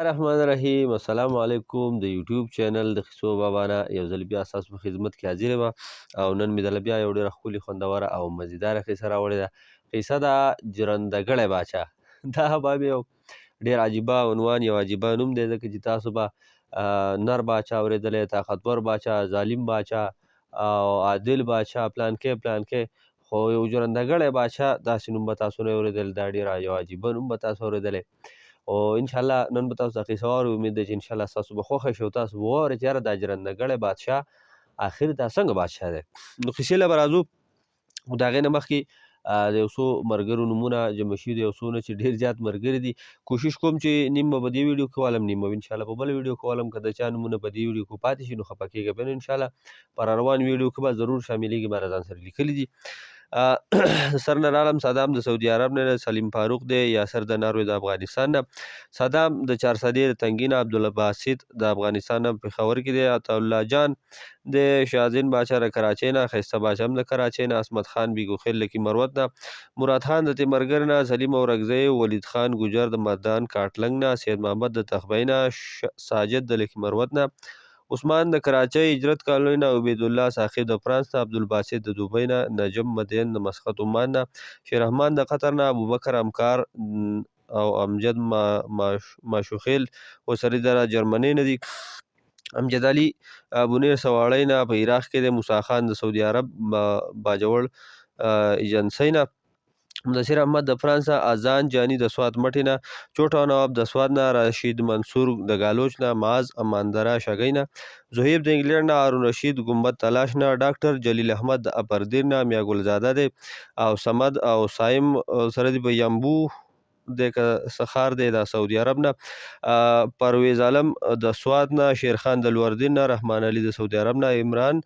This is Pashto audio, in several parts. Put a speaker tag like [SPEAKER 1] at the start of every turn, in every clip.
[SPEAKER 1] الرحمن الرحیم. السلام علیکم. د یوټیوب چینل د قصو بابا نه یو ځل بیا ستاسو په خدمت کې حاضر یم او نن مې دله بیا یو ډېره ښکلې خوندوره او مزیداره قصه راوړې ده. قصه ده جرندګړی باچا. دا به یو ډېر عجیبه عنوان، یو عجیبه نوم دی، ځکه چې تاسو به نر باچا اورېدلی، طاقتور باچا، ظالم باچا او عادل باچا، پلانکې پلانکې، خو یو جرندګړی باچا داسې نوم به تاسو نه اورېدلی. دا ډېر یو عجیبه نوم به تاسو اورېدلی. او انشاءالله نن به تاسو ته قصه واورئ. امید دی چې انشاءالله ستاسو به خوښه شي او تاسو به واورئ چې یاره دا جرندګړی بادشاه آخر دا څنګه بادشاه دی. نو قصې له به راځو. خو د هغې نه مخکې د یو څو ملګرو نومونه جمع شوي دي، یو څو نه چې ډېر زیات ملګري دي. کوشش کوم چې نیم به په دې ویډیو کې والم، نیم به انشاءالله په بله ویډیو کې والم. که د چا نومونه په دې ویډیو کې پاتې شي نو خفه کېږه بیا، نو انشاءالله په را روان ویډیو کې به ضرور شاملېږي. ما ځان سره لیکلي دي. سر نه راغلم. صدام د سعودي عرب نه، سلیم فاروق دی، یاسر د ناروې د افغانستان نه، صدام د چارسدې د تنګي نه، عبدالباسط د افغانستان نه پېښور کې دی، عطاالله جان د شازین باچا د کراچۍ نه، ښایسته باچا هم د کراچۍ نه، اسمت خان بیګوخیل لکي مروت نه، مراد خان د تیمرګر نه، سلیم اورکزی، ولید خان ګجر د مردان کاټلنګ نه، سید محمد د تخبۍ نه، ساجد د لکي مروت نه، عثمان د کراچۍ هجرت کالونۍ نه، عبیدالله ساقي د فرانس نه، عبدالباسط د دوبۍ نه، نجم مدین د مسقط عمان نه، شیررحمان د قطر نه، ابوبکر امکار او امجد ماشوخیل اوسري د جرمنۍ نه دي، امجد علي بنیر سواړی نه په عراق کې دی، موسی خان د سعودي عرب باجوړ ایجنسۍ نه، مدثر احمد د فرانس نه، اذان جانی د سوات مټې نه، چوټا نواب د سوات نه، رشید منصور د ګالوچ نه، معاذ اماندره شګۍ نه، زهیب د انګلینډ نه، هارون رشید ګمبد تلاش نه، ډاکټر جلیل احمد د اپردیر نه، میا ګلزاده دی او سمد او سایم سره دی په یمبو د سخار دی د سعودي عرب نه، پرویز عالم د سوات نه، شیرخان د لوردین نه، رحمان علي د سعودي عرب نه، عمران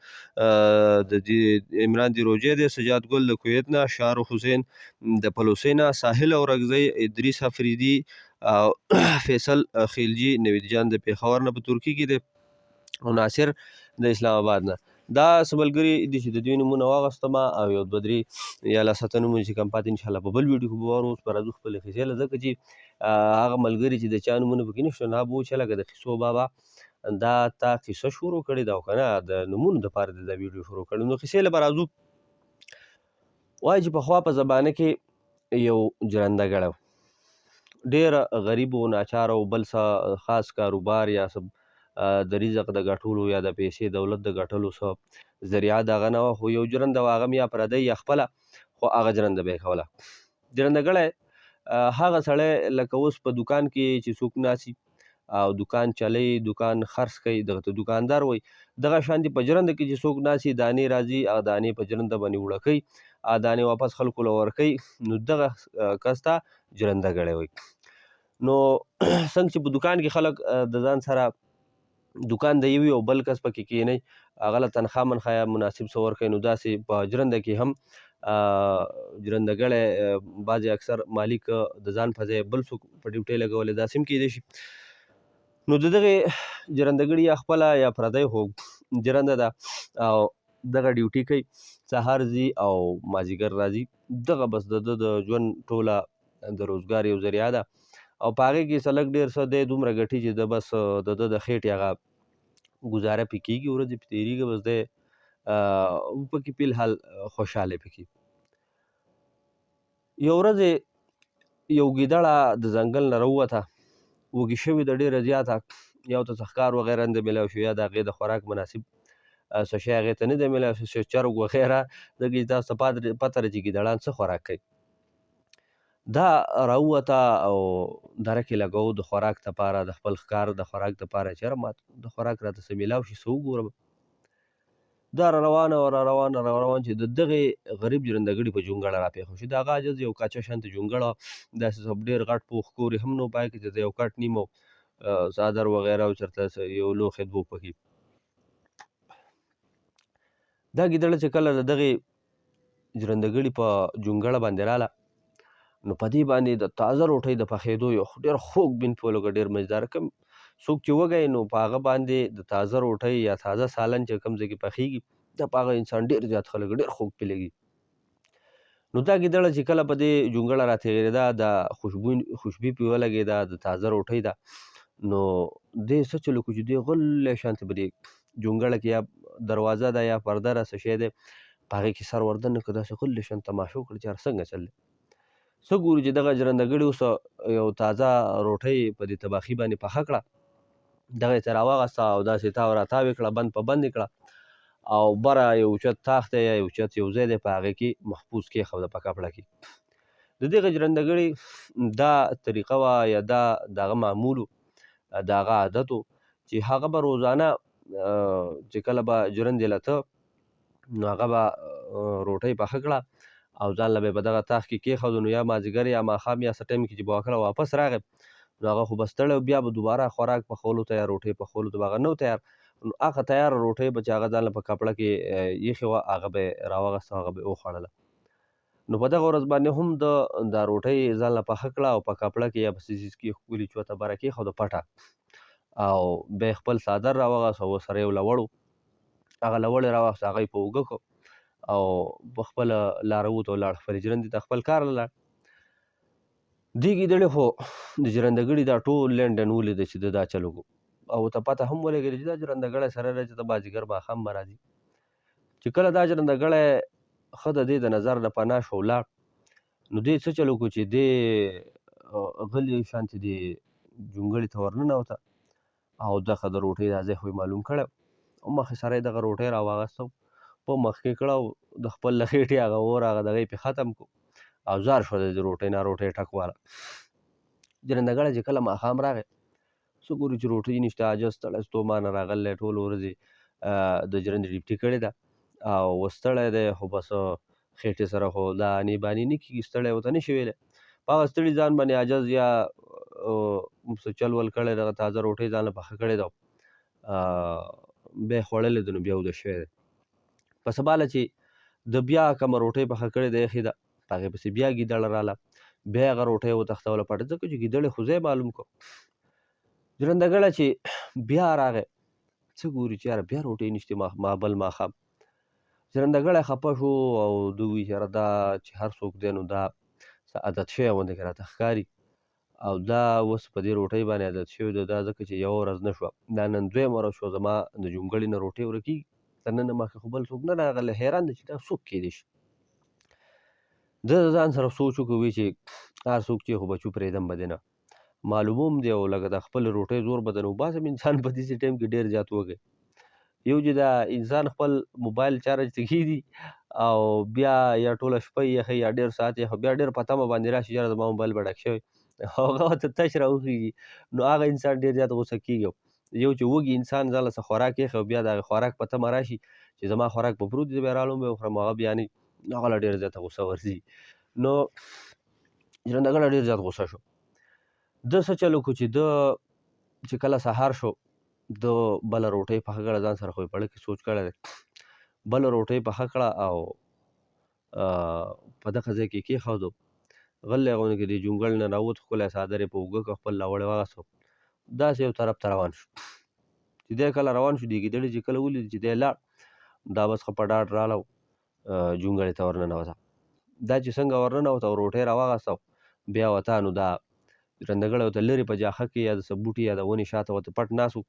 [SPEAKER 1] دی روجې دی، سجاد ګل د کویت نه، شارخ حسین د پلوسۍ نه، ساحل اورکزی، ادریس افریدي او فیصل خیلجي نوید جان د پېښور نه په ترکي کې دی، او ناصر د اسلام آباد نه. دا څه ملګري دي چې د دوی نومونه واخیستمه او یو دوه درې یا لا سته نومونه چې کم پاتې انشاءالله په بل ویډیو کې به واورو. اوس به راځو خپلې قصې له، ځکه چې هغه ملګري چې د چا نومونه پکې نشته نو هغه به وچه لکه د قصو بابا دا تا قصه شروع کړې ده او که نه د نومونو دپاره دې دا ویډیو شروع کړې. نو قصې له به راځو. وایي چې پخوا په زمانه کې یو جرندګړی و، ډېر غریب و، ناچاره و، بل څه خاص کاروبار یا څه د رزق د ګټلو یا د پیسې دولت د ګټلو څه ذریعه د هغه نه وه، خو یو جرنده و، هغه هم یا پردی یا خپله، خو هغه جرنده به یې کوله. جرندګړی هغه سړی لکه اوس په دکان کې چې څوک ناستي او دکان چلی، دکان خرڅ کوي، دغه ته دکاندار وایي. دغه شانتې په جرنده کې چې څوک ناستي، دانې راځي، هغه دانې په جرنده باندې وړه کوي، هغه دانې واپس خلکو له ورکوي، نو دغه کس ته جرندګړی وایي. نو څنګه چې په دکان کې خلک د ځان سره دکان د یوي او بل کس پکې کښېنئ، هغه له تنخوا منخوا یا مناسب څه ورکوي، نو داسې په جرنده کې هم جرندګړی بعضې اکثر مالک د ځان په ځای بل څوک په ډیوټۍ لګولی، داسې هم کیدای شي. نو د دغې جرندګړي یا خپله یا پردی خو جرنده ده او دغه ډیوټي کوي، سهار ځي او مازدیګر راځي، دغه بس د ده د ژوند ټوله د روزګار یو ذریعه ده او په هغې کې څه لږ ډېر څه دی دومره ګټي چې د بس د ده د خېټې هغه ګزاره پې کېږي، ورځې پې تېرېږي، بس دی پکې فی الحال خوشحاله پکې. یو ورځ یو ګیدړه د ځنګل نه راووته، وږې شوې ده ډېره زیاته، یا ورته څه ښکار وغیره نه دی میلاو شوی، یا د هغې د خوراک مناسب څه شی هغې ته نه دی میلاو شوی، چرګ وغیره، ځکه چې تاسو ته پته ده چې ګیدړان څه خوراک کوي. دا راووته او دره کې لګوو د خوراک دپاره، د خپل ښکار د خوراک دپاره، چې یاره ما د خوراک راته څه میلاو شي څه وګورم. دا را روانه وه، را روان چې د دغې غریب جرندګړي په جونګړه را پېښه شي. د هغه عجز یو کاچه شانته جونګړه وه، داسې ډېر غټ پوخ کور یې هم نه و، پای کې د یو کټ نیم او څادر وغیره او چېرته یو لوښی دوک پکې. دا ګیدړه چې کله د دغې جرندګړي په جونګړه باندې راله، نو په دې باندې د تازه روټۍ د پخېدو یو ډېر خوږ بین په لږه ډېر مزداره، کوم څوک چې وږی نو په هغه باندې د تازه روټۍ یا تازه سالن چې کوم ځای کې پخېږي، دا په هغه انسان ډېر زیات خلک ډېر خوږ پې لګي. نو دا ګیدړه چې کله په دې جونګړه را تېرېده، دا خوشبوي پې ولګېده د تازه روټۍ ده، نو دی څه چل وکړو چې دی غلی شانتې به دې جونګړه کې یا دروازه ده یا پرده ده څه شی دی په هغې کې سر وردننه کړه داسې غلی شان تماشه وکړه چې یاره څنګه چل دی څه ګورو چې دغه ژرندهګړي اوس یو تازه روټۍ په دې طباخي باندې پخه کړه دغه یې څه راواغسته او داسې تاو راتاو یې کړه بند په بند یې کړه او بره یو اوچت تاخت دی یا یو اوچت یو ځای دی په هغې کې محفوظ کېښوده په کپړه کې د دغه ژرندهګړي دا طریقه وه یا دا د هغه معمول د هغه عادت و چې هغه به روزانه چې کله به ژرندې له ته نو هغه به روټۍ پخه کړه او ځان له به یې په دغه تاخت کې کېښودو نو یا مازدیګر یا ماښام یا څه ټایم کې چې به کله واپس راغی نو هغه خو به ستړی و بیا به دوباره خوراک پخولو ته یا روټۍ پخولو ته به هغه نه و تیار نو هغه تیاره روټۍ به چې هغه ځان له په کپړه کې ایښې وه هغه به یې راواغسته هغه به یې وخوړله نو په دغه ورځ باندې هم دا روټۍ ځان له پخه کړه او په کپړه کې یا په څه څیز کې ښکلي چوته بره کېښوده پټه او بیا یې خپل څادر راوغسته او ورسره یو لوړ و هغه لوړ یې راواخیست هغه یې په اوږه کړ او په خپله لاره ووت او لاړ خپلې ژرندې ته خپل کار له لاړ دې ګیدړې خو د ژرندهګړي دا ټول لنډن ولیده چې ده دا چل وکړو او ورته پته هم ولګېده چې دا ژرندهګړی سره دی چې د مازدیګر ماښام به راځي چې کله دا ژرندهګړی ښه د دې د نظر نه پناه شو ولاړ نو دې څه چل وکړو چې دې غلي شانتې دې جونګړې ته ورننوته او دغه د روټۍ دا ځای خو یې معلوم کړی او مخې سره یې دغه روټۍ راواغسته په مخ کې کړه او د خپل له خېټې هغه اور هغه دغه یې پرې ختم کړو او زار شو د روټۍ نه روټۍ ټکواله ژرندهګړی چې کله ماښام راغی څه ګورو چې روټۍ نشته عاجز ستړی ستومانه راغلی ټول ورځې د ژرندې ډیوټي کړې ده او اوس ستړی دی خو بس خېټې سره خو دا انې بانې نه کېږي ستړی ورته نه شي ویلی په هغه ستړي ځان باندې عاجز یا څه چل ول کړی دغه تازه روټۍ ځان له پخه کړې ده بیا یې خوړلې ده نو بیا وده شوی دی په سباله چې د بیا کومه روټۍ پخه کړې ده ایښې ده په هغې پسې بیا ګیدړه راله بیا یې هغه روټۍ وتښتوله پټه ځکه چې ګیدړې خو ځای معلوم کړ ژرندهګړی چې بیا راغی څه ګوري چې یاره بیا روټۍ نشتې بل ماښام ژرندهګړی خفه شو او ده وایي چې یاره دا چې هر څوک دی نو دا څه عادت شوی غوندې که راته ښکاري او دا اوس په دې روټۍ باندې عادت شوی ده دا ځکه چې یوه ورځ نه شوه دا نن دویمه ورځ شوه زما د جونګړې نه روټۍ ورکېږي تر ننه مخکې خو بل څوک نه راغلی حیران دی چې دا څوک کیدی شي ده د ځان سره سوچ وکړو وایي چې هر څوک چې خو بچو پرېږدم به دې نه معلومه هم دی او لکه د خپل روټۍ زور به درنه وباسم انسان په داسې ټایم کې ډېر زیات وږی یو چې دا انسان خپل موبایل چارج ته کښېږدي او بیا یا ټوله شپه یې ښه یا ډېر ساعت یې بیا ډېر په تمه باندې راشي یاره زما موبایل به ډک شوی هغه ورته تش راوخېږي نو هغه انسان ډېر زیات غوسه کېږي یو چې وږي انسان ځان له څه خوراک ایښی او بیا د هغې خوراک په تمه راشي چې زما خوراک به پروت دی بیا رالم بیا وخورم هغه بیا نه هغه له ډېر زیاته غوسه ورځي نو ژرندهګړی ډېر زیات غوسه شو ده څه چل وکړو چې ده چې کله سهار شو د بله روټۍ پخه کړه ځان سره خو یې په اړه کې سوچ کړی دی بله روټۍ پخه کړه او په دغه ځای کې کېښودو غلی غوندې کې د جونګړ نه راووت ښکلی څادر یې په اوږه کړ خپل لاوړ یې واغېستو داسې یو طرف ته روان شو چې دی کله روان شو دې ګیدړې چې کله ولید چې دی لاړ دا بس ښه په ډاډ راغله جونګړې ته ورننوته دا چې څنګه ورننوته او روټۍ راواغسته بیا وته نو دا ژرندهګړی ورته لرې په جاښه کې یا د څه بوټي یا د ونې شاته ورته پټ ناست و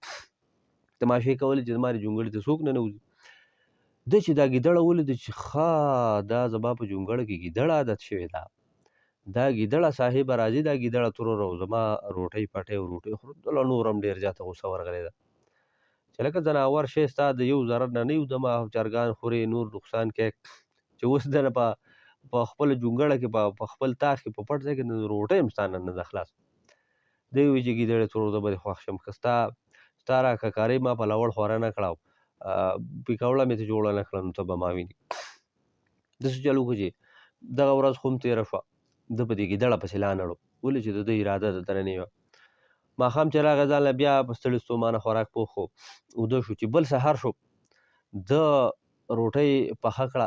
[SPEAKER 1] تماشې کولې چې زما د جونګړې ته څوک ننوځي ده چې دا ګیدړه ولیده چې ښه دا زما په جونګړه کې ګیدړه عادت شوې ده دا ګیدړه صاحبه راځي دا ګیدړه تروره او زما روټۍ پټۍ او روټۍ خورو دله نور هم ډېر زیاته غوسه ورغلې ده چې لکه ځناور شی ستا د یو ضرر نه یو دمه چرګان خورې نور نقصان کوي چې اوس دله په خپله جونګړه کې په خپل تاخ کې په پټ ځای کې روټۍ هم ستا نه ده خلاص دی وایي چې ګیدړې ترور زه به دې خوښ شم که ستا راککارۍ ما په لوړ خوره نه کړه پیکوړه مې ته جوړه نه کړه نو ته به ما وینې داسې چل وکړو چې دغه ورځ خو هم تېره شوه ده په دې ګیدړه پسې لا نړو ولې چې د ده اراده د دننې وه ماښام چې راغی ځان له بیا په ستړي ستومانه خوراک پوخ و اوده شو چې بل سهار شو ده روټۍ پخه کړه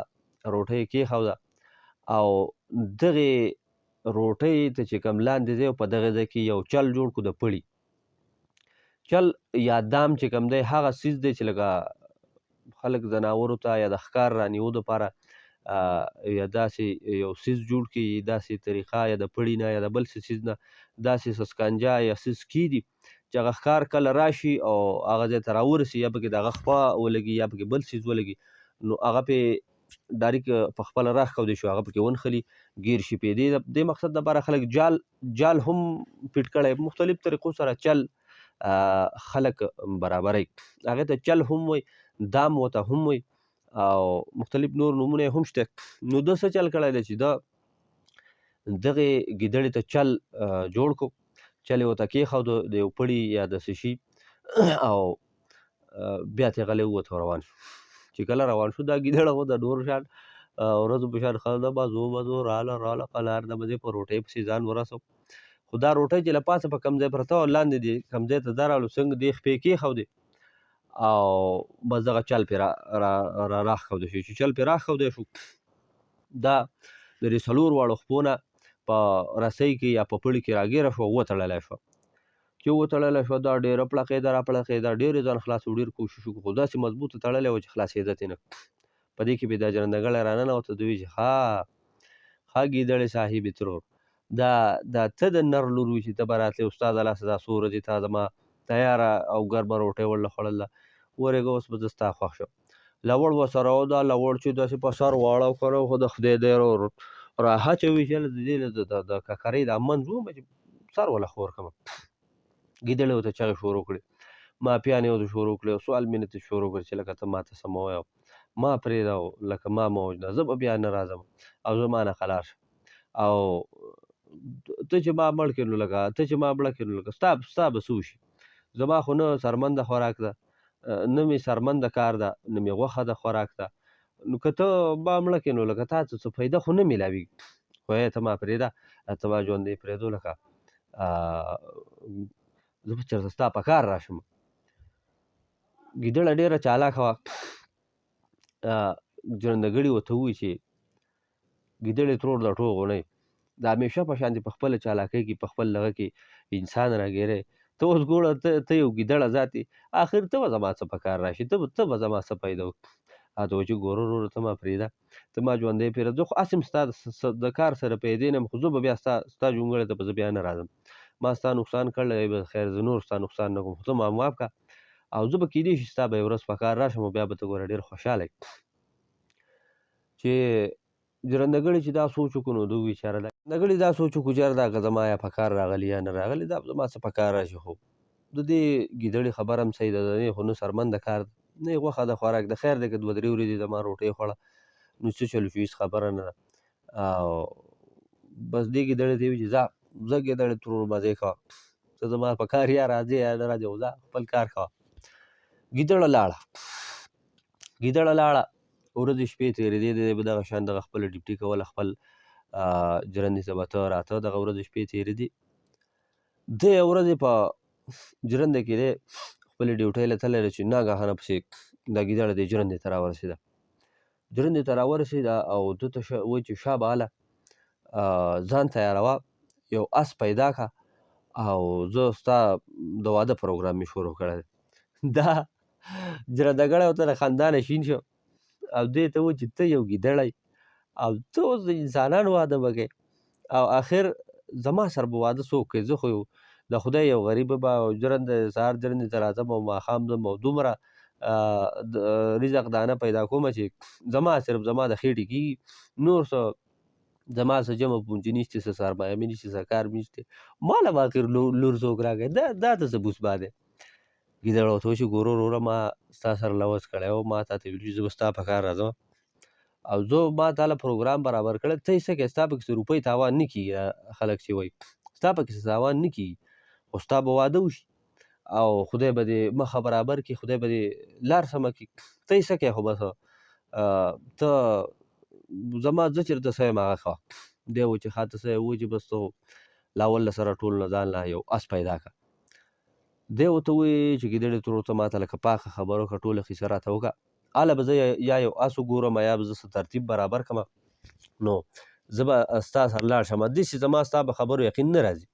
[SPEAKER 1] روټۍ یې کېښوده او دغې روټۍ ته چې کوم لاندې ځای په دغه ځای کې یو چل جوړ کړو د پړي چل یا دام چې کوم دی هغه څیز دی چې لکه خلک ځناورو ته یا د ښکار رانیو دپاره یا داسې یو څیز جوړ کړي داسې طریقه یا د پړي نه یا د بل څه څیز نه داسې سسکنجه یا څیز کېږدي چې هغه ښکار کله راشي او هغه ځای ته راورسي یا پکې د هغه خوا ولګي یا پکې بل څیز ولګي نو هغه پې ډایرکټ په خپله راښکودی شو هغه پکې ونښلي ګیر شي پې دې مقصد دپاره خلک جال هم فټ کړی مختلف طریقو سره چل خلک برابروي هغې ته چل هم وایي دام ورته هم وایي او مختلف نور نومونه یې هم شته نو ده څه چل کړی دی چې ده دغې ګیدړې ته چل جوړ کړو چل یې ورته کېښودو د یو پړي یا د څه شي او بیا ترې غلی ووت روان شو چې کله روان شو دا ګیدړه خو د نورو شان ورځو په شان ښه ده مزو راله قلار د مزې په روټۍ پسې ځان ورسو خو دا روټۍ چې له پاسه په کوم ځای پرته وه لاندې دې کوم ځای ته درغلو څنګه دې خپې کېښودې او بس دغه چل پرې راښکوده شو چې چل پرې راښکوده شو دا د دې څلور واړو خپو نه په رسۍ کې یا په پړي کې راګیره شوه وتړلی شوه چې وتړلی شوه دا ډېره پړقېده راپړقېده ډېرې ځان خلاصو ډېر کوشش وکړو خو داسې مضبوطه تړلی وه چې خلاصېده ترې نه په دې کې به دا جرندهګړی راننوته دوی چې ښه ګیدړې صاحبې ترور دا ته د نر لور وي چې ته به راتلې او ستا د لاسه دا څو ورځې تا زما تیاره او ګرمه روټۍ ورله خوړله ورېږه اوس به زه ستا خوښ شم لوړ ورسره و دا لوړ چې داسې په سر واړو کړو خو د خدای دی راهچوي چې د دې د ککرۍ دا منځ ومه چې سر وله خور کړمه ګیدړې ورته چغې شروع کړې ماپیانې ورته شروع کړې او سوال مینې ته شروع کړې چې لکه ته ماته څه مه وایه ما پرېږده او لکه ما مه وژنه زه به بیا نه راځم او زما نه خلاص او ته چې ما مړ کړې نو لکه ته چې ما مړه کړې نو لکه ستا به څه وشي زما خو نه سرمنده خوراک ده نه مې سرمنده کار ده نه مې غوښه ده خوراک ده نو که ته ما مړه کړې نو لکه تا ته څه فایده خو نه میلاویږي خو ته ما پرېږده ته ما ژوندی پرېږدو لکه زه به چېرته ستا په کار راشم ګیدړه ډېره چالاکه وه جرندهګړي ورته ووایي چې ګیدړې ترور د ټوغ غونئ د همیشه په شان دې په خپله چالاکۍ کې په خپل دغه کې انسان راګیری ته اوس ګوره ته یو ګیدړه ذات یې آخر ته به زما څه په کار راشي ته به زما څه پیدا وکړي ته وایي چې ګوره وروره ته ما پرېږده ته ما ژوندی پرېږده زه خو هسې هم ستا د کار سره پیدې نه یم خو زه به بیا ستا جونګړې ته به زه بیا نه راځم ما ستا نقصان کړلی به خیر زه نور ستا نقصان نه کوم خو ته ما معاف کړه او زه به کېدای شي ستا به یو ورځ په کار راشم او بیا به ته ګوره ډېر خوشحاله یې چې جرندهګړي چې دا سوچ وکړو نو دوی بیچاره جرندهګړي دا سوچ وکړو چې یاره دا که زما یا په کار راغلی یا نه راغلی دا زما څه په کار راشي خو د دې ګیدړې خبره هم صحیح ده د دې خو نه سرمنده کار نه یې غوښه د خوراک د خیر دی که 2-3 ورځې زما روټۍ خوړه نو څه چل شو هېڅ خبره نه ده او بس دې ګیدړې ته یې وي چې ځه ګیدړې ترور مزې کوه ته زما په کار یا راځې یا نه راځې خو ځه خپل کار کوه ګیدړه لاړه ورځې شپې تېرېدې دی به دغه شان دغه خپله ډیوټي کوله خپل جرندې ته به ته راته دغه ورځې شپې تېرېدې ده یوه ورځې په جرنده کې دی خپلې ډیوټۍ له تللی دی چې ناګهانه پسې دا ګیدړه دې جرندې ته راورسېده جرندې ته راورسېده او ده ته وایي چې شابه هله ځان تیاروه یو اس پیدا کړه او زه ستا د واده پروګرام مې شروع کړی دی دا جرندهګړی ورته د خندا نه شین شو او دې ته وایي چې ته یو ګیدړی او ته اوس د انسانانو واده به کوې او آخر زما سره به واده څوک کوي زه خو د خدای یو غریبه به او سهار جرندې ته راځم او ماښام ځم او دومره رزق دانه پیدا کومه چې زما صرف زما د خېټې کېږي نور څه زما څه جمع پونجي نشته څه سرمایه مې نشته څه کار مې نشته ما له به آخر لور څوک راکوي دا ته څه بوسبا دی ګیدړه ورته وایي چې ګوره وروره ما ستا سره لوظ کړی و ما تا ته ویلي چې زه به ستا په کار راځم او زه ما تا له پروګرام برابر کړی ته یې څه کوې ستا پکې څه روپۍ تاوان نه کېږي خلک چې وایي ستا پکې څه تاوان نه کېږي خو ستا به واده وشي او خدای به دې مخه برابر کړي خدای به دې لار سمه کړي ته یې څه کوې خو بس ته زما زه چېرته څه یم هغه کوه دی و چې ښه ته څه یې وایي چې بس ته لاول له سره ټول نه ځان له یو اس پیدا کړه دی ورته وایي چې ګیدړې ترور ته ما ته لکه پاکه خبره وکړه ټوله قیصه راته وکړه هله به زه یا یو اس وګورم یا به زه څه ترتیب برابر کړم نو زه به ستا سره لاړ شم داسې زما ستا په خبرو یقین نه راځي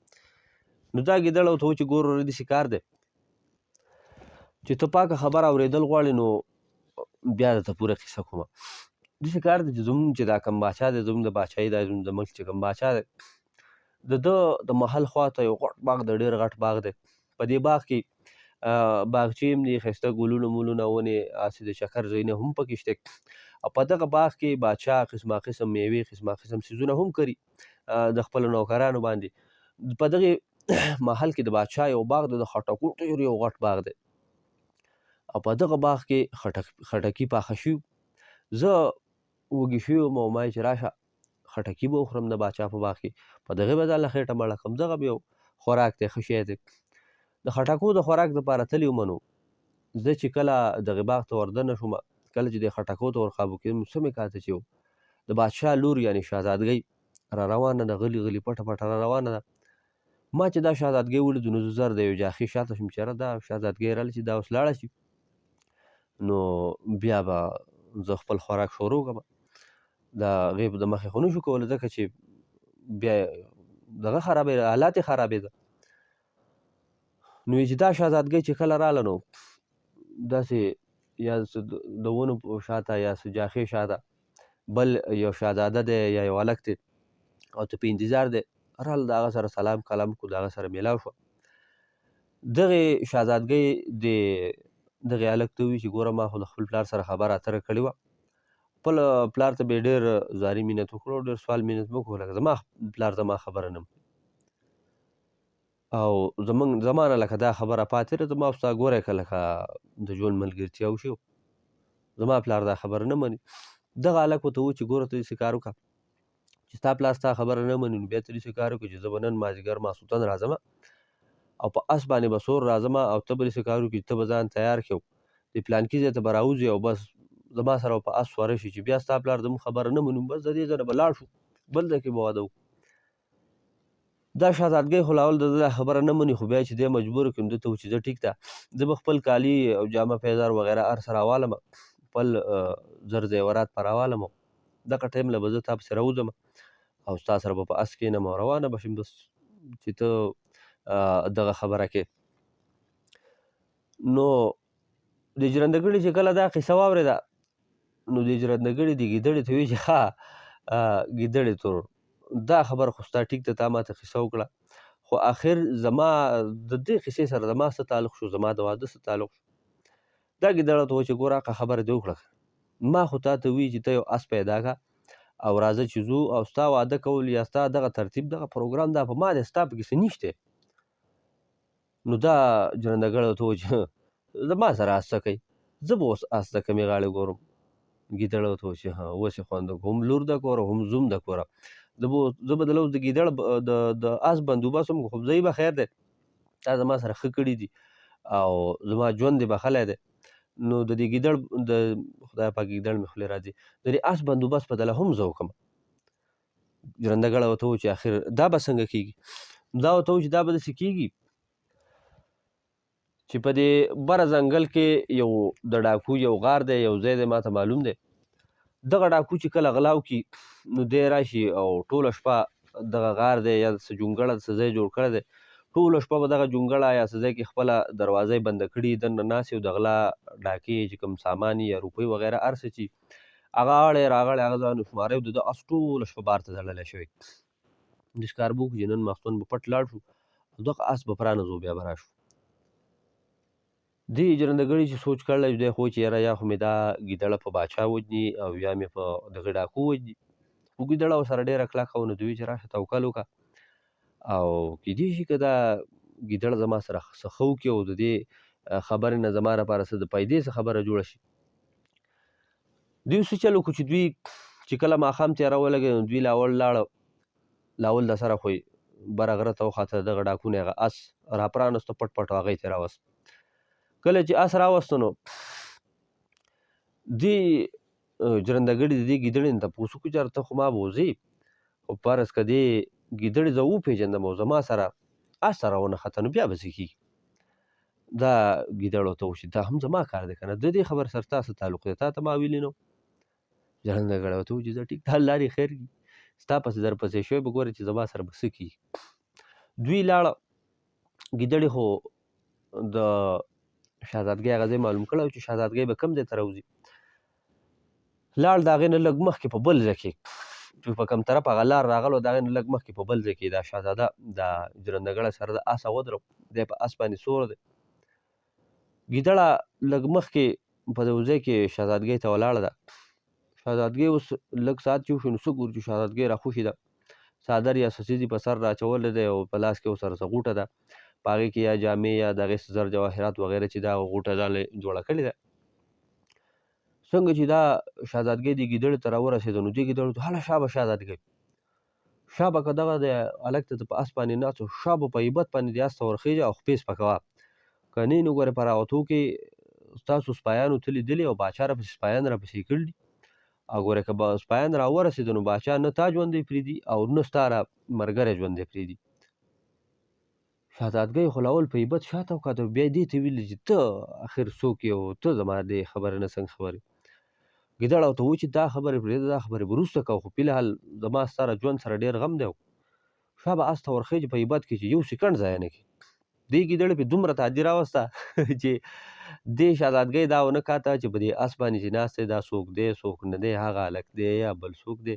[SPEAKER 1] نو دا ګیدړه ورته وایي چې ګوره داسې کار دی چې ته پاکه خبره اورېدل غواړې نو بیا درته پوره قیصه کومه داسې کار دی چې زمونږ چې دا کوم باچا دی زمونږ د باچایي دا زمونږ د ملک چې کوم باچا دی د ده د محل خواته یو غټ باغ دی ډېر غټ باغ دی په دې باغ کې باغچې هم دي، ښایسته ګلونه مولونه ونې، هسې د چکر ځایونه هم پکې شته. او په دغه باغ کې بادشاه قسمه قسم میوې، قسمه قسم څیزونه هم کري د خپلو نوکرانو باندې. په دغې محل کې د بادشاه یو باغ دی، د خټکو ډېر یو غټ باغ دی. او په دغه باغ کې خټکي پاخه شوي. زه وږي شوی وم او ما ویل چې راشه خټکي به وخورم د باچا په باغ کې، په دغې به ځان له خېټه مړه کړم. دغه به یو خوراک دی، ښه شی دی. د خټکو د خوراک دپاره تللي ومه نو زه چې کله دغې باغ ته وردننه شومه، کله چې دې خټکو ته ورقابو کېدم، څه مې کاته چې د بادشاه لور یعنې شهزادګۍ را روانه ده، غلي غلي پټه پټه را روانه ده. ما چې دا شهزادګۍ ولیدو نو زه زر د یو جاخي شاته شوم چې یاره دا شهزادګۍ راله چې دا اوس لاړه شي نو بیا به زه خپل خوراک شروع کړم. د هغې د مخې خو نه شو کولی ځکه چې بیا دغه خرابېده، حالات یې خرابېده. نو چې دا شهزادګۍ چې کله راله نو داسې یا د ونو په شاته یا څه جاخې شاته بل یو شهزاده دی یا یو هلک دی او ته په انتظار دی، راله د هغه سره سلام کلام کو، د هغه سره میلاو شوه. دغې شهزادګۍ د دغې هلک ته ووایي چې ګوره ما خو د خپل پلار سره خبره اتره کړې وه، خپل پلار ته به یې ډېر زاري مینت وکړو، ډېر سوال مینت مه کوه، لکه زما پلار زما خبره نه او زما نه لکه دا خبره پاتې ده، زما او ستا ګوری که لکه د ژوند ملګرتیا وشي، زما پلار دا خبره نه مني. دغه هلک ورته ووایي چې ګوره ته داسې کار وکړه چې ستا پلار ستا خبره نه مني، نو بیا ته داسې کار وکړې چې زه به نن مازدیګر ماسخوتن راځم او په اس باندې به سور راځم او ته به داسې کار وکړې چې ته به ځان تیار کړې د پلانکي ځای ته به راوځې او بس زما سره په اس سواره شي چې بیا ستا پلار زموږ خبره نه منو، بس د دې ځای نه به لاړ شو، بل ځای کې به واده وکړو. دا شهزادګۍ خو لاول د ده خبره نه مني، خو بیا چې دی مجبور کړم ده ته چې زه ټیک ده زه به خپل کالي او جامه پیزار وغیره هر څه راوالم، خپل زر زیورات به راوالم، دغه ټایم له به زه تا پسې راوځم او ستا سره به په اس کښېنم او روانه به شم، بس چې ته دغه خبره کې. نو د ژرندهګړي چې کله دا قصه واورېده نو د ژرندهګړي د ګیدړې ته وایي چې ښه ګیدړې تور دا خبره خو ستا ټیک ده، تا ماته قصه وکړه، خو آخر زما د دې قصې سره زما څه تعلق شو، زما د واده څه تعلق شو. دا ګیدړه ورته وویل چې ګوره حقه خبره دې وکړه، ما خو تا ته وایي چې ته یو اس پیدا کړه او راځه چې ځو او ستا واده کول یا ستا دغه ترتیب دغه پروګرام دا په ما دی، ستا پکې څه نشته. نو دا ژرندهګړی ورته وویل چې زما سره اس څه کوي، زه به اوس اس د کمې غاړې ګورم. ګیدړه ورته وویل چې ها اوس یې خوند هم لور د کوره هم زوم د کوره، زه به دله اوس د ګیدړ د اس بندوبست هم خو ځایي به خیر دی، تا زما سره ښه کړي دي او زما ژوند دې بخلی دی، نو د دې ګیدړ د خدای پاک ګیدړ مې خولې راځي د دې اس بندوبست به دله هم زه وکړم. ژرندهګړی ورته وویل چې اخر دا به څنګه کېږي؟ دا ورته وویل چې دا به داسې کېږي چې په دې بره ځنګل کې یو د ډاکو یو غار دی، یو ځای دی ماته معلوم دی، دغه ډاکو چې کله غلا وکړي نو دی راشي او ټوله شپه دغه غار دی یا څه جونګړه څه ځای جوړ کړی دی، ټوله شپه به دغه جونګړه یا څه ځای کې خپله دروازه یې بنده کړي، دننه ناست یي او د غلا ډاکې چې کوم سامان یا روپۍ وغیره هر څه چې هغه اړی راغړی هغه ځان شماری او د ده اس ټوله شپه بار ته تړلی شوی. د ښکار به وکړو چې نن ماخوستن به پټ لاړ شو او دغه اس به پرانځو بیا به راشو. دې ژرندهګړي چې سوچ کړلی دی خو چې یاره یا خو مې دا ګیدړه په باچا وجني او یا مې په دغې ډاکو وجني، خو ګیدړه ورسره ډېره کلکه وه نو دوی چې راشه توکل وکړه او کیدای شي که دا ګیدړه زما سره څه ښه وکړي او د دې خبرې نه زما لپاره څه د پیدې څه خبره جوړه شي. دوی څه چل وکړو چې دوی چې کله ماښام تیاره ولګېده نو دوی لاول لاړه، لاول د سره خو یې بره غره ته وخاته دغه ډاکونه هغه اس راپرانسته پټ پټ هغه یې ترې راوست. کله چې اس راوسته نو دې ژرندهګړي د دې ګیدړې نه تپوس وکړو چې ته خو ما به وځې خو فرض که دې ګیدړې زه وپېژندم او زما سره اس ته راونښته نو بیا به څه کېږي؟ دا ګیدړ ورته وویل چې دا هم زما کار دی که نه، د دې خبرې سره ستا څه تعلق دی، تا ته ما ویلي نه و. ژرندهګړی ورته وویل چې زه ټیک ده الله دې خیر کړي، ستا پسې درپسې شوی به ګورې چې زما سره به څه کېږي. دوی لاړه، ګیدړې خو د شهزادګۍ هغه ځای معلوم کړی و چې شهزادګۍ به کوم ځای ته راوځي، لاړ د هغې نه لږ مخکې په بل ځای کې چې په کوم طرف هغه لار راغلو د هغې نه لږ مخکې په بل ځای کې دا شهزاده دا جرندهګړی سره د آسه ودرو، دی په آس باندې سور دی. ګیدړه لږ مخکې په یو ځای کې شهزادګۍ ته ولاړه ده. شهزادګۍ اوس لږ ساعت چې وشو نو څه ګورو چې شهزادګۍ راخوشې ده، څادر یا څه څیز په سر راچولی دی او په لاس کې ورسره څه غوټه ده، په هغې کې یا جامې یا د هغې څه زر جواهرات وغیره چې دا غوټه ځان جوړه کړې ده. څنګه چې دا شهزادګۍ دې ګیدړې ته راورسېده نو دې ګیدړو ته هله شابه شهزادګۍ، شابه که دغه د هلک ته په آس باندې ناست و، شابه په هیبت باندې دې آس ته ورخېږه او خپې سپکوه. که نه نو ګورې په راوتو کې ستاسو سپایانو ته لیدلي او باچا راپسې سپایان راپسې کړي او ګوره که به سپایان راورسېده نو باچا نه تا ژوندی پرېږدي او نه ستا ملګری ژوندی پرېږدي. شهزادګۍ خو لاول په هیبت شاته وکاته، بیا یې دې ته ویلي چې ته اخر څوک یې او ته زما دې خبرې نه څنګه خبرې. ګیدړه ورته وویل چې دا خبرې پرېږده، دا خبرې به وروسته کوو، خو فلحال زما ستا ژوند سره ډېر غم دی. شابه آس ته ورخېږي په هیبت کې چې یو سکند ضایع نه کړي. دې ګیدړې پې دومره تعجي راوسته چې دې شهزادګۍ دا ونه کاته چې په دې آس باندې چې ناست دی دا څوک دی څوک نه دی، هغه هلک دی یا بل څوک دی،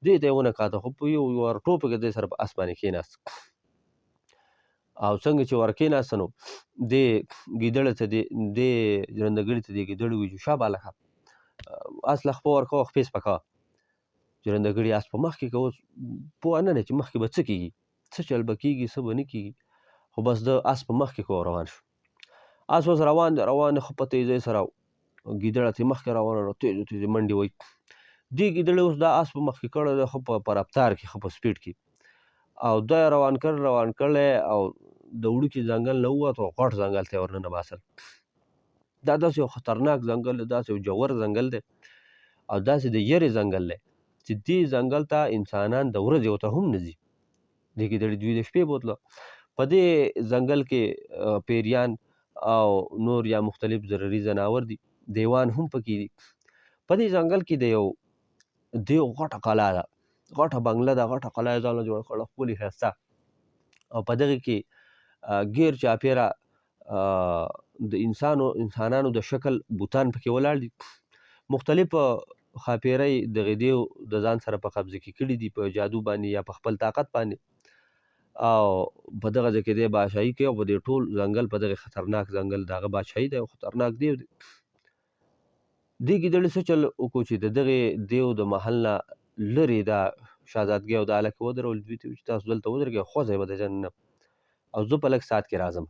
[SPEAKER 1] دې ته یې ونه کاته، خو په یو ورټوپه کې دې سره په آس باندې کېناست. او څنګه چې ور کېناسته نو دې ګیدړې ته دې جرندهګړي ته دې ګیدړې وویل چې شابه هلکه آس له خپه ورکوه، خپې سپکوه. جرندهګړي آس په مخ کې که اوس پوه نه دی چې مخکې به څه کېږي، څه چل به کېږي څه به نه کېږي، خو بس د آس په مخ کې که روان شو. آس اوس روان دی روان دی ښه په تیزۍ سره، ګیدړه ترې مخکې روانه ده، تیزې تیزې منډې وهي. دې ګیدړې اوس دا آس په مخ کې کړی دی ښه په رفتار کې ښه په سپیډ کې، او دا یې روان کړی او د وړوکي ځنګل نه ووت او غټ ځنګل ته یې ورننه باسل. دا داسې یو خطرناک ځنګل دی، داسې یو ژور ځنګل دی او داسې د یرې ځنګل دی چې دې ځنګل ته انسانان د ورځې ورته هم نه ځي. دې ګیدړې دوی د شپې بوتله. په دې ځنګل کې پیریان او نور یا مختلف ضرري ځناور دي، دیوان هم پکې دي. په دې ځنګل کې د یو غټه قلعه ده، غټه بنګله ده، غټه قلعه یې ځان له جوړه کړه ښکلې ښایسته، او په دغې کې ګیر چاپېره د انسانانو د شکل بوتان پکې ولاړ دي. مختلف ښاپېرۍ دغې دیو د ځان سره په قبضه کې کړي دي په جادو باندې یا په خپل طاقت باندې، او په دغه ځای کې دی بادشاهي کوي او په دې ټول ځنګل په دغې خطرناک ځنګل د هغه بادشاهي دی او خطرناک دیو دی. دې ګیدړې څه چل وکړو چې د دغې دیو د محل نه لرې دا شهزادګۍ او دا هلک ودرول، دوی ته وویل چې تاسو دلته ودرېږئ، خوځئ به د ځای نه او زه په لږ ساعت کې راځم.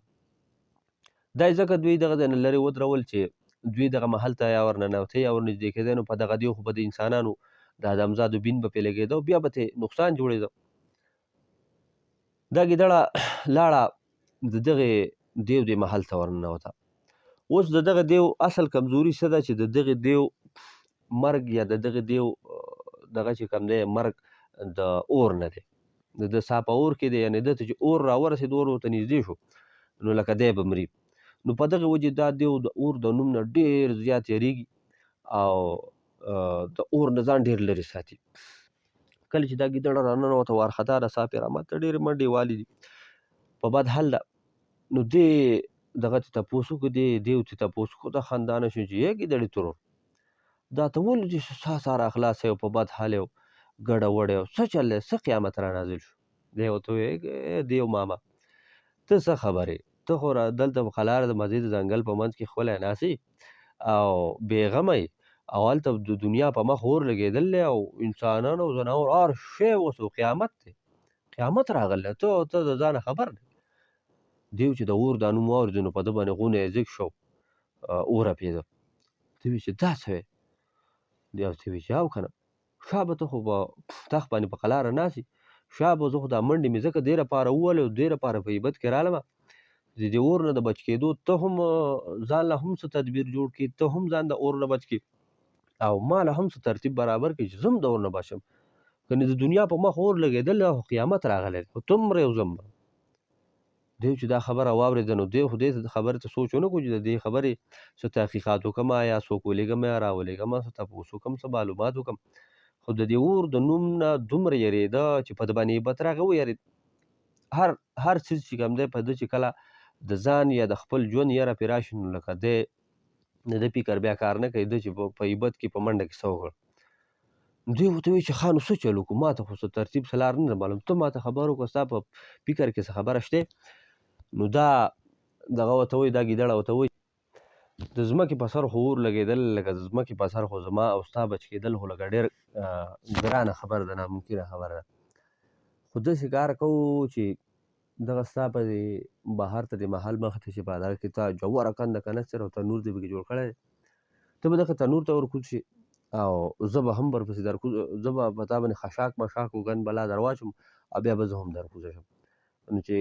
[SPEAKER 1] دا یې ځکه دوی دغه ځای نه لرې ودرول چې دوی دغه محل ته یا ورننوتئ یا ورنږدې کېدی نو په دغه دیو خو به د انسانانو د ادمزادو بین به پرې لګېده او بیا به ترې نقصان جوړېده. دا ګیدړه لاړه د دغې دیو دې محل ته ورننوته. اوس د دغه دیو اصل کمزوري څه ده چې د دغې دیو مرګ یا د دغې دیو دغه چې کوم دی مرګ د اور نه دی، د سا په اور کې دی، یعنې ده ته چې اور راورسېد اور ورته نږدې شو نو لکه دی به مري. نو په دغې وجې دا دیو د اور د نوم نه ډېر زیات یېرېږي او د اور نه ځان ډېر لرې ساتي. کله چې دا ګیدړه راننوته وارخطا ده، سا پرې راماته ډېرې منډې والې دي، په بد حال ده. نو دې دغه ته تپوس وکړو، دې دیو ته تپوس وکړو، دا خندانه شو چې ای ګیدړې ترور دا ته ولې دې سا راخلاصه یې او په بد حال یې ګډه وډه یې څه چل دی، څه قیامت را نازل شو؟ دی ورته وویل دیو ماما ته څه خبرې، ته خو دلته په قلار د مسجد ځنګل په منځ کې ښکلی ناست او بېغمه یې او هلته د دنیا په مخ اور لګېدل دی او انسانان او ځناور هر شی اوس قیامت دی، قیامت راغلی، ته د ځانه خبر دی. دیو چې د اور دا نوم واورېد نو په ده باندې غونه یې ځیږ شو، ورپېده. ته وایي چې دا څه وی؟ دی ورته وایي چې او که نه شابه ته خو په تخت باندې په قلاره ناست یې، شابه زه خو دا منډې مې ځکه دې لپاره ووهلې او دې لپاره په هیبت کې رالمه د دې اور نه د بچ کېدو ته هم ځان له هم څه تدبیر جوړ کړي، ته هم ځان د اور نه بچ کړي او ما له هم څه ترتیب برابر کړي چې زه هم د اور نه بچ شم. کنې د دنیا په مخ اور لګېدل خو قیامت راغلی دی، خو ته هم مرې او زه هم مرم. دی چې دا خبره واورېده نو دی خو دې خبرې ته سوچ ونه کړو چې د دې خبرې څه تحقیقات وکړم یا څوک ولېږم یا راولېږم څه تپوس وکړم څه معلومات وکړم. خو د دې اور د نوم نه دومره یېرېده چې په ده باندې هیبت راغی ویرېد. هر څیز چې کوم دی په ده چې کله د ځان یا د خپل ژوند یره پرې راشي نو لکه دی د ده فکر بیا کار نه کوي، ده چې په هیبت کې په منډه کې څه وکړ. دوی ورته وایي چې ښه نو څه چل وکړو ما ته خو څه ترتیب څه لار نه ده معلوم ته ما ته خبر وکړه ستا په فکر کې څه خبره شته نو دا دغه ورته وایي دا ګیدړه ورته وایي د ځمکې په سر خو اور لګېدل لکه د ځمکې په سر خو زما او ستا بچ کېدل خو لکه ډېر ګرانه خبره ده ناممکنه خبره ده خو داسې کار کوو چې دغه ستا په دې بهر ته د محل مخې ته چې په دغه کې تا جواره کنده کنستر او تنور دې پکې جوړ کړی دی ته به دغه تنور ته ورکوز شي او زه به هم ورپسې درکوز زه به په تا باندې خشاک مشاک و ګن بلا در واچوم او بیا به زه هم درکوزه شم نو چې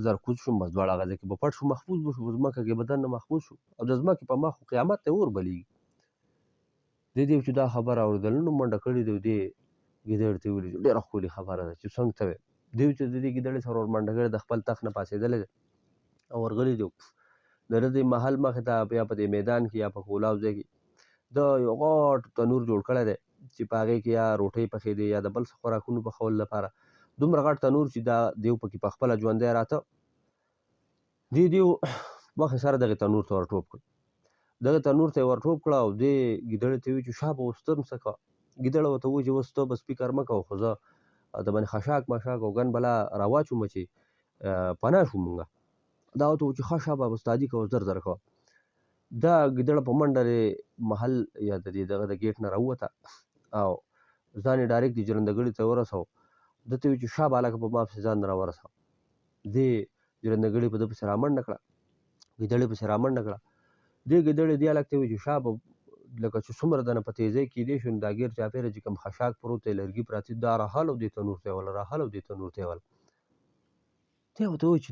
[SPEAKER 1] درکوز شوم بس دواړه هغه ځای کې به پټ شو محفوظ به شو په ځمکه کې به دننه محفوظ شو او د ځمکې په مخ قیامت ته اور بلیږي دې چې دا خبره اورېدل نو منډه کړې دی دې ګیدړ ته ویلي ډېره ښکلې خبره ده چې څنګه ته وې دی چې د دې ګیدړې سره ور منډه کړې د خپل تخت نه پاڅېدلی دی او ورغلی دی د ده د محل مخې ته یا په دې میدان کې یا په کولاو ځای کې د یو غټ تنور جوړ کړی دی چې په هغې کې یا روټۍ پخېدې یا د بل څه خوراکونو پخولو لپاره دومره غټ تنور چې دا دیو پکې په خپله ژوندی راته دې دیو مخې سره دغې تنور ته ور ټوپ کړ دغه تنور ته یې ور ټوپ کړه او دې ګیدړې ته وایي چې شا به اوس ته څه کوه ګیدړه ورته وایي چې اوس ته بس فکر مه کوه خو زه د باندې خشاک مشاک او ګن بلا راواچومه چې پناه شو مونږه دا ورته وایي چې ښه شه بابا استادي کوه زر زر کوه دا ګیدړه په منډه د محل یا د دې دغه د ګیټ نه راووته او ځان یې ډایرکټ د جرندهګړي ته ورسو ده ته وایي چې شا به هلکه په ما پسې ځان راورسوه دې جرندهګړي په ده پسې رامنډه کړه ګیدړې پسې رامنډه کړه دې ګیدړې دې هلک ته وایي چې شا به لکه چې څومره دنه په تیزۍ کېدی شو نو دا ګیر چاپېره چې کوم خشاک پروت دی لرګي پراته دي دا راحل او دې تنور ته یې وله راحل او دې تنور ته یې وله دی ورته وایي چې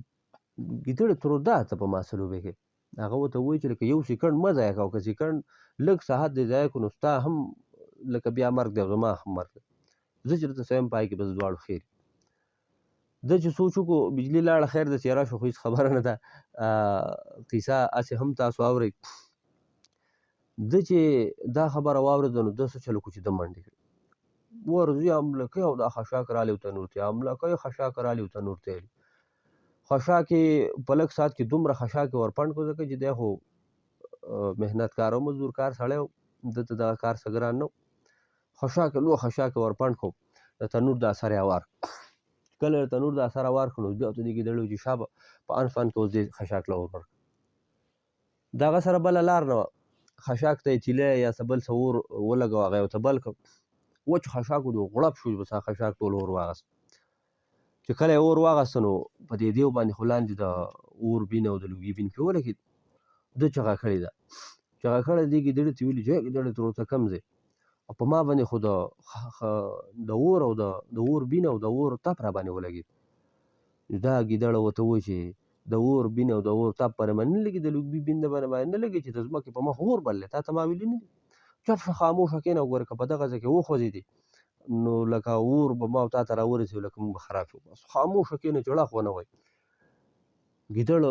[SPEAKER 1] ګیدړې ترو دا ته په ما څه لوبې کوې هغه ورته وایي چې لکه یو سیکنډ مه ضایع کوه که سیکنډ لږ ساعت دې ضایع کړو نو ستا هم لکه بیا مرګ دی او زما هم مرګ دی زه چې درته څه یم پای کې بس دواړو خیر ده چې سوچ وکړو بجلي لاړه خیر ده تېره شو خو هېڅ خبره نه ده قیصه هسې هم تاسو اورئ ده چې دا خبره واورېده نو ده څه چل وکړو چې ده منډې کړې ورځي املکۍ او دا خشاک رالی او تنور ته املکۍ خشاک رالی او تنور ته خشاک یې په لږ ساعت کې دومره خشاک یې ورپنډ کړو ځکه چې دی خو محنتکار او مزدورکار سړی و ده ته دغه کار څه ګران نه و خشاک لوی خشاک یې ورپنډ کړو د تنور د اثر یې هوار کله د تنور د اثر هوار کړو نو بیا ورته دې ګیدړې وایي چې شابه په ان فن کې اوس دې خشاک له اور ورکړه د هغه سره بله لار نه وه خشاک ته یې تیلی یا څه بل څه اور ولګوه هغه یې ورته بل کړ وچ خشاک و دی غړپ شو بس هغه خشاک ټول اور واغست چې کله یې اور واغسته نو په دې دیو باندې خو لاندې د اور بین او د لوګي بین پرې ولګېد ده چغه کړې ده چغه کړې دې ګیدړې ته ویلي چې ګیدړې تر اوسه کم ځې او په ما باندې خو د اور او د اور بین او د اور تپ را باندې ولګېد دا ګیدړه ورته وایي چې د اور بین او د اور تپ باندې باندې نه لګي د لوګي بین د باندې نه لګي چې د ځمکې په مخ اور بل دی تا ته ما ویلي نه دي چپ شه خاموشه کښېنه وګوره که په دغه ځای کې وخوځېدې نو لکه اور به ما او تا ته راورسېږو لکه موږ به خراب شو بس خاموشه کښېنه چې غړغ ونه وایي ګیدړ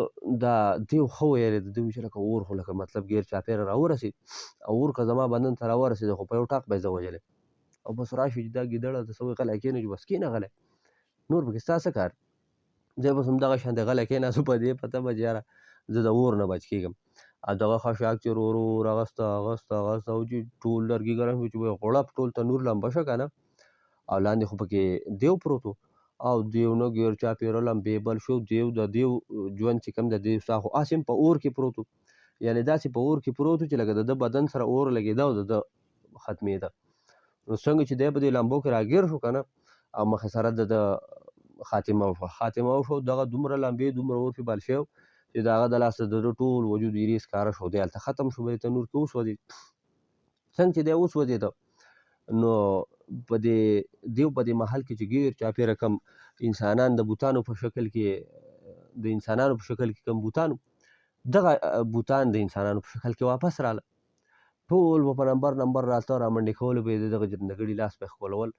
[SPEAKER 1] دا دیو ښه ویلې د دوی چې لکه اور خو لکه مطلب ګیر چاپېره راورسېد او اور که زما بدن ته راورسېد خو په یو ټاک به یې زه وژلی او بس راشي چې دا ګیدړه ته څه وایي غلی کښېنه چې بس کښېنه غلی نور پکې ستا څه کار دی بس همدغه شانتې غلی کښېناستو په دې پته به چې یاره زه د اور نه بچ کېږم او دغه خشاک چې ورو ورو راغسته او چې ټول لرګي ګرم شو چې غړپ ټول تنور لمبه شه که نه او لاندې خو پکې دیو پروت و او دیو نه ګیر چاپېره لمبې بل شو دیو د دیو ژوند چې کوم د دیو سا خو هسې هم په اور کې پروت و یعنې داسې په اور کې پروت و چې لکه د ده بدن سره اور لګېده او د ده ختمېده نو څنګه چې دی په دې لمبو کې راګیر شو که نه او مخې سره د ده خاتمه وشوه دغه دومره لمبې دومره اور پې بل شوی چې د هغه د لاسه د ده ټول وجود ایرې ښکاره شو دی هلته ختم شو به تنور کې وسوځېد څنګه چې دی وسوځېده نو په دې دیو په دې محل کې چې ګیر چاپېره کم انسانان د بوتانو په شکل کې د انسانانو په شکل کې کم بوتانو دغه بوتان د انسانانو په شکل کې واپس راله ټول به په نمبر راته رامنډې کولو به یې د دغه جرندهګړي لاس به یې ښکلول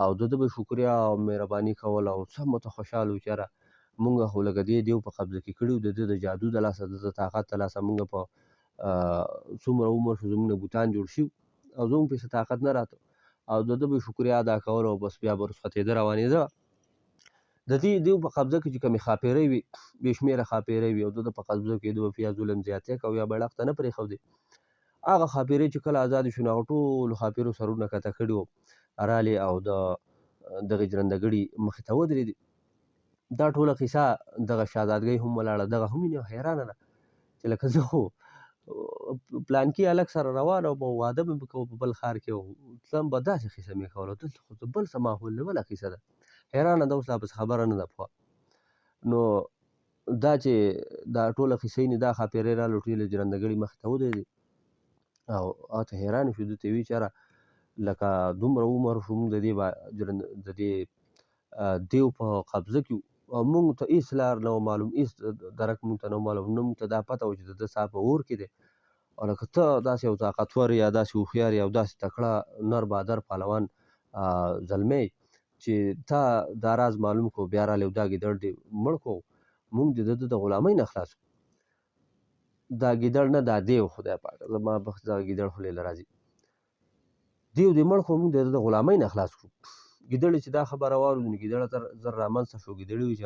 [SPEAKER 1] او د ده به شکریا او مهرباني کول او سم ورته خوشحاله وو چې یاره مونږ خو لکه دې دیو په قبضه کې کړي وو د ده د جادو د لاسه د ده طاقت د لاسه مونږ په څومره عمر شو زمونږ نه بوتان جوړ شوي او زمونږ پسې طاقت نه راته او د ده به شکریا ادا کول او بس بیا به رخصتېده روانېده د دې دیو په قبضه کې چې کومې ښاپېرۍ وي بې شمېره ښاپېرۍ وي او د ده په قبضه کې د به بیا ظلم زیاتی کوي یا بیړق ته نه پرېښودې هغه ښاپېرۍ چې کله ازادې شوې نو هغه ټولو ښاپېرو سرونه کښته کړي وو، رالې او د دغې ژرندګړي مخې ته ودرېدې. دا ټوله قیصه دغه شهزادګۍ هم ولاړه، دغه هم ویني حیرانه ده چې لکه زه خو پلانکي هلک سره روان وم او واده مې به کوه په بل ښار کې او تلم به داسې قیصه مې کوله، دلته خو بل څه ماحول دی، بله قیصه ده. حیرانه ده اوس لا پسې خبره نه ده پوه. نو دا چې دا ټوله قیصه یې دا ښاپېرۍ رالوټېلې ژرندګړي مخې ته ودرېدې او هغه ته حیرانې شو، ده ته یې ویل چې یاره لکه دومره عمر شو موږ د دې دیو په قبضه کې او موږ ته هېڅ لار نه و معلوم، هېڅ درک موږ ته نه و معلوم، نه موږ ته دا پته وه چې د ده ساه په اور کې دی او لکه ته داسې یو طاقتور یا داسې هوښیار یا داسې تکړه نر بهادر پهلوان زلمی چې تا دا راز معلوم کړو، بیا رالی او دا ګیدړ دې مړ کړو، موږ دې د ده د غلامۍ نه خلاص کړو. دا ګیدړ نه دا دیو، خدای پاکه زما بخت دغه ګیدړ خو لیله راځي، دیو دې مړ کړو، موږ دې د غلامۍ نه خلاص کړو. ګیدړې چې دا خبره واورېده نو ګیدړه زر رامنځته شو. ګیدړې وایي چې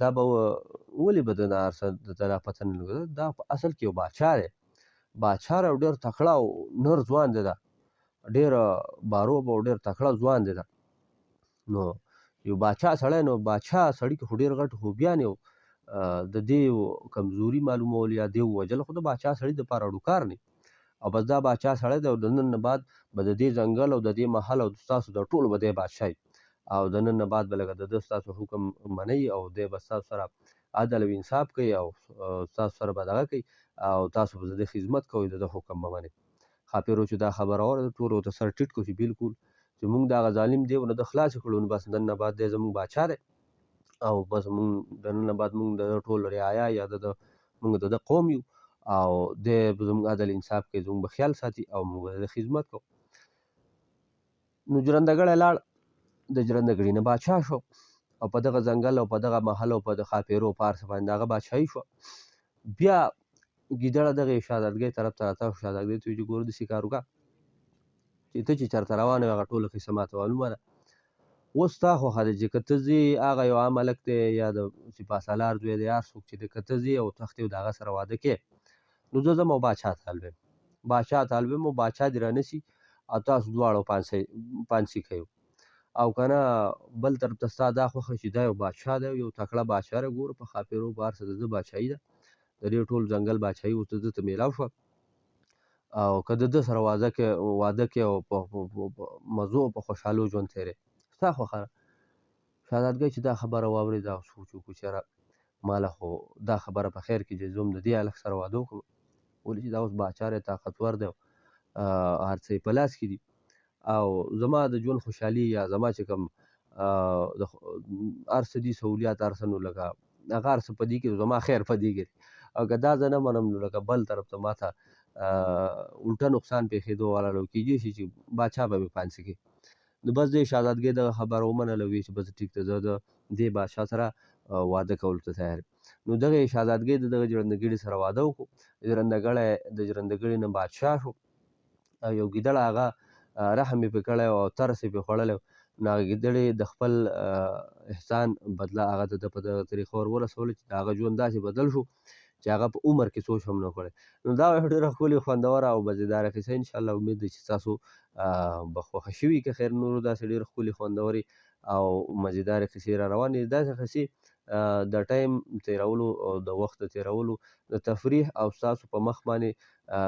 [SPEAKER 1] دا به ولې به د نه هر څه د ته دا پته نه لګېده، دا په اصل کې یو باچا دی، باچا دی او ډېر تکړه او نر ځوان دی، دا ډېر باروب او ډېر تکړه ځوان دی دا. نو یو باچا سړی، نو باچا سړي کې خو ډېر غټ خوبیان یو د دې کمزوري معلومول یا دې ووژل، خو د باچا سړي دپاره اړو کار نه او بس دا باچا سړی دی او د نن نه بعد به د دې ځنګل او د دې محل او ستاسو د ټولو به دی بادشاه او د نن نه بعد به لکه د ده ستاسو حکم منئ او دی به ستاسو سره عدل او انصاف کوي او ستاسو سره به دغه کوي او تاسو به د ده خدمت کوئ، د ده حکم به منئ. ښاپېرو چې دا خبره واورېده ټولو ورته سر ټیټ کړو چې بلکل چې موږ د هغه ظالم دیو نه ده خلاصې کړو، نو بس نن نه بعد دی زموږ باچا دی او بس موږ د نن نه بعد موږ د ده ټول رعایا یا موږ د ده قوم یو او دی به زموږ عدل انصاف کوي، زموږ به خیال ساتي او موږ به د ده خدمت کوو. نو ژرندګړی لاړ، د ژرندګړي نه باچا شو او په دغه ځنګل او په دغه محل او په د ښاپېرو په هر څه باندې د هغه باچایي شوه. بیا ګیدړه دغې شهزادګۍ طرف ته راتاو شو، شهزادګۍ ته وایي چې ګوره داسې کار وکړه چې ته چې چېرته روان یې هغه ټوله قیصه ماته معلومه ده، اوس ستا خوښه ده چې که ته ځې هغه یو عام هلک دی یا د سپاه سالار زوی دی هر څوک چې دی، که ته ځې او تښتې او د هغه سره واده کې نو زه ځم او باچا طالبم، باچا طالبم او باچا دې رانیسي او تاسو دواړو پانسي کوئ او که نه بل طرف ته ستا دا خوښه چې دا یو باچا دی، یو تکړه باچا دی، ګوره په ښاپېرو په هر څه د ده باچایي ده، د دې ټول ځنګل باچایي اوس د ده ته میلاو شوه او که د ده سره واده کې او په مزو او په خوشحالو ژوند تېروې ستا خوښه ده. شهزادګۍ چې دا خبره واورېده او سوچ وکړو چې یاره ما له خو دا خبره په خیر کې چې زه هم د دې هلک سره واده وکړم، ولې چې دا اوس باچا دی، طاقتور دی، هر څه یې په لاس کې دي او زما د ژوند خوشحالي یا زما چې کوم هر څه دي سهولیات هر څه نو لکه هغه هر څه په دې کې زما خیر په دې کې او که دا زه نه منم نو لکه بل طرف ته ماته الټه نقصان پېښېدو والا نو کېدای شي چې باچا به مې پانسي کړي. نو بس دې شهزادګۍ دغه خبره ومنله، ویې چې بس ټیک ده زه د دې بادشاه سره واده کولو ته تیار یم. نو دغې شهزادګۍ د دغه ژرندګړي سره واده وکړو، د ژرندګړي نه بادشاه شو او یو ګیدړ هغه رحم یې پرې کړی او ترس یې پرې خوړلی نو هغه ګیدړې د خپل احسان بدله هغه ته په دغه طریقه ور ورسوله چې د هغه ژوند داسې بدل شو چې هغه په عمر کې سوچ هم نه کړی. نو دا ډېره ښکلې خوندوره او مزېداره کیسه انشاءالله امید دی چې تاسو به خوښه شوي که خیر نورو داسې ډېرې ښکلې خوندورې او مزېدارې کیسې را روانې دي. داسې کیسې د ټایم تېرولو او د وخت د تېرولو د تفریح او ستاسو په مخ باندې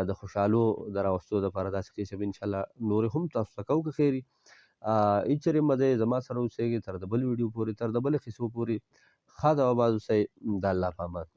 [SPEAKER 1] د خوشحالو د راوستو دپاره داسې کیسې به انشاءالله نورې هم تاسو ته کوو که خیر وي. هېڅ چېرې مه ځئ، زما سره اوسېږئ تر د بل ویډیو پورې، تر د بلې کیسو پورې ښه ده او آباد اوسئ. د الله په امان.